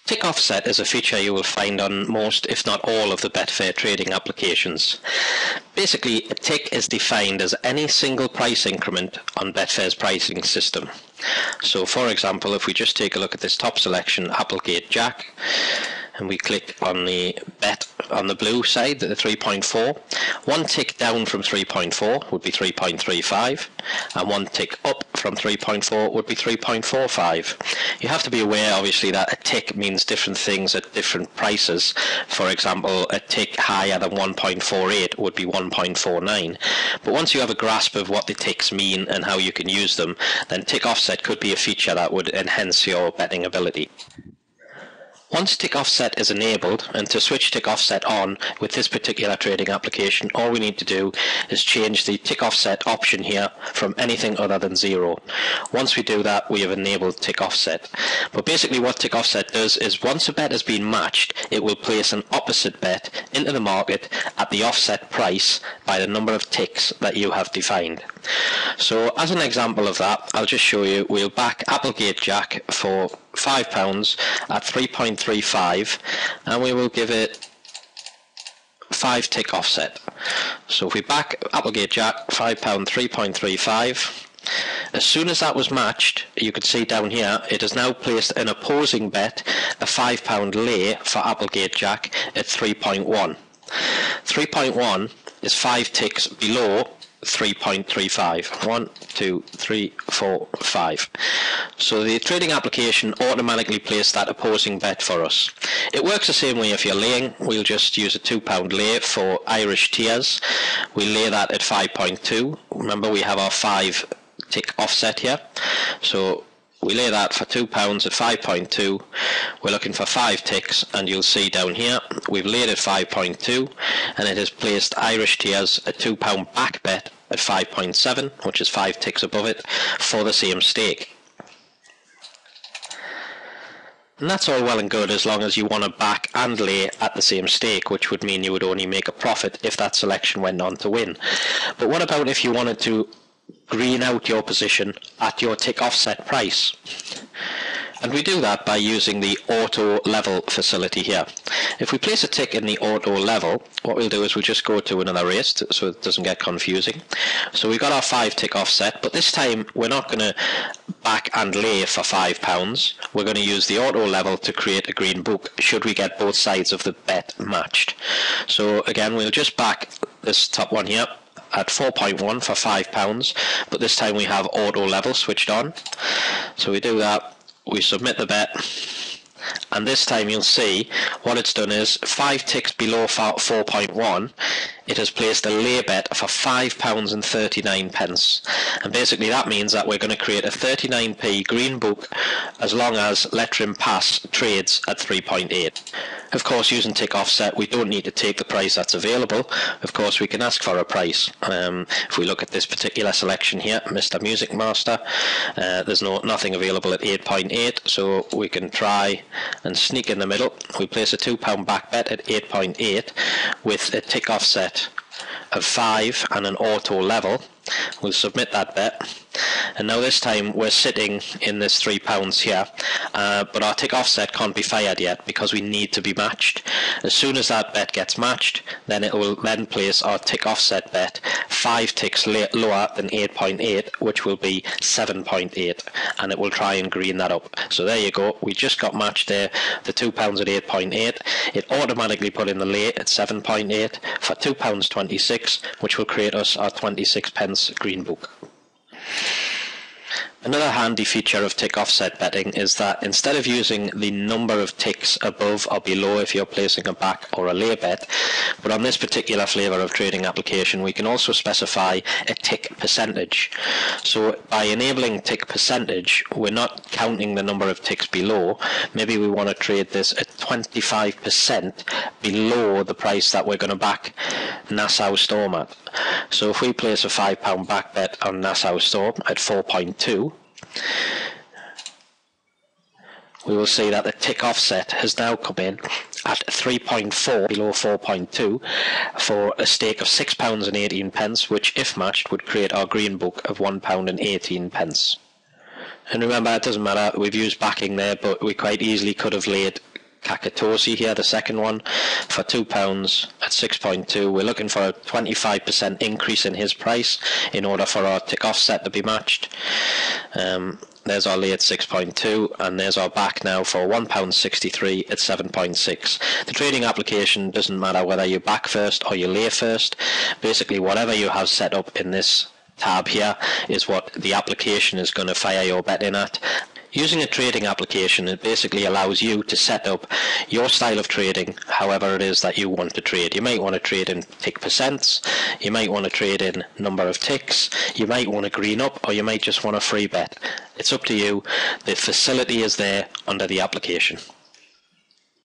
Tick offset is a feature you will find on most, if not all, of the Betfair trading applications. Basically, a tick is defined as any single price increment on Betfair's pricing system. So, for example, if we just take a look at this top selection, Applegate Jack, and we click on the bet on the blue side, the 3.4, one tick down from 3.4 would be 3.35, and one tick up from 3.4 would be 3.45. You have to be aware, obviously, that a tick means different things at different prices. For example, a tick higher than 1.48 would be 1.49. But once you have a grasp of what the ticks mean and how you can use them, then tick offset could be a feature that would enhance your betting ability. Once tick offset is enabled, and to switch tick offset on with this particular trading application, all we need to do is change the tick offset option here from anything other than 0. Once we do that, we have enabled tick offset. But basically what tick offset does is once a bet has been matched, it will place an opposite bet into the market at the offset price by the number of ticks that you have defined. So as an example of that, I'll just show you. We'll back Applegate Jack for £5 at 3.35, and we will give it 5 tick offset. So if we back Applegate Jack, £5, 3.35, as soon as that was matched, you could see down here, it has now placed an opposing bet, a £5 lay for Applegate Jack at 3.1. 3.1 is 5 ticks below 3.35. 1, 2, 3, 4, 5. So the trading application automatically placed that opposing bet for us. It works the same way if you're laying. We'll just use a £2 lay for Irish Tears. We lay that at 5.2. Remember, we have our 5 tick offset here. So we lay that for £2 at 5.2. We're looking for 5 ticks, and you'll see down here we've laid at 5.2, and it has placed Irish Tears a £2 back bet at 5.7, which is 5 ticks above it, for the same stake. And that's all well and good as long as you want to back and lay at the same stake, which would mean you would only make a profit if that selection went on to win. But what about if you wanted to green out your position at your tick offset price? And we do that by using the auto level facility here. If we place a tick in the auto level, what we'll do is we'll just go to another race so it doesn't get confusing. So we've got our 5 tick offset, but this time we're not going to back and lay for £5. We're going to use the auto level to create a green book should we get both sides of the bet matched. So again, we'll just back this top one here at 4.1 for £5, but this time we have auto level switched on. So we do that, we submit the bet, and this time you'll see what it's done is 5 ticks below 4.1, it has placed a lay bet for £5.39, and basically that means that we're going to create a 39p green book as long as Lettrim Pass trades at 3.8. Of course, using tick offset, we don't need to take the price that's available. Of course, we can ask for a price. If we look at this particular selection here, Mr. Music Master, there's nothing available at 8.8, so we can try and sneak in the middle. We place a £2 back bet at 8.8 with a tick offset of 5 and an auto level. We'll submit that bet, and now this time we're sitting in this £3 here, but our tick offset can't be fired yet because we need to be matched. As soon as that bet gets matched, then it will then place our tick offset bet 5 ticks lower than 8.8, which will be 7.8, and it will try and green that up. So there you go, we just got matched there, the £2 at 8.8. It automatically put in the lay at 7.8 for £2.26, which will create us our 26p green book. Another handy feature of tick offset betting is that instead of using the number of ticks above or below if you're placing a back or a lay bet, but on this particular flavour of trading application we can also specify a tick percentage. So by enabling tick percentage, we're not counting the number of ticks below. Maybe we want to trade this at 25% below the price that we're going to back Nassau Storm at. So if we place a £5 back bet on Nassau Storm at 4.2, we will see that the tick offset has now come in at 3.4 below 4.2 for a stake of £6.18, which if matched would create our green book of £1.18. And remember, it doesn't matter, we've used backing there, but we quite easily could have laid Kakatosi here, the second one, for £2 at 6.2. We're looking for a 25% increase in his price in order for our tick offset to be matched. There's our lay at 6.2, and there's our back now for £1.63 at 7.6. The trading application doesn't matter whether you back first or you lay first. Basically, whatever you have set up in this tab here is what the application is going to fire your bet in at. Using a trading application, it basically allows you to set up your style of trading however it is that you want to trade. You might want to trade in tick percents, you might want to trade in number of ticks, you might want to green up, or you might just want a free bet. It's up to you. The facility is there under the application.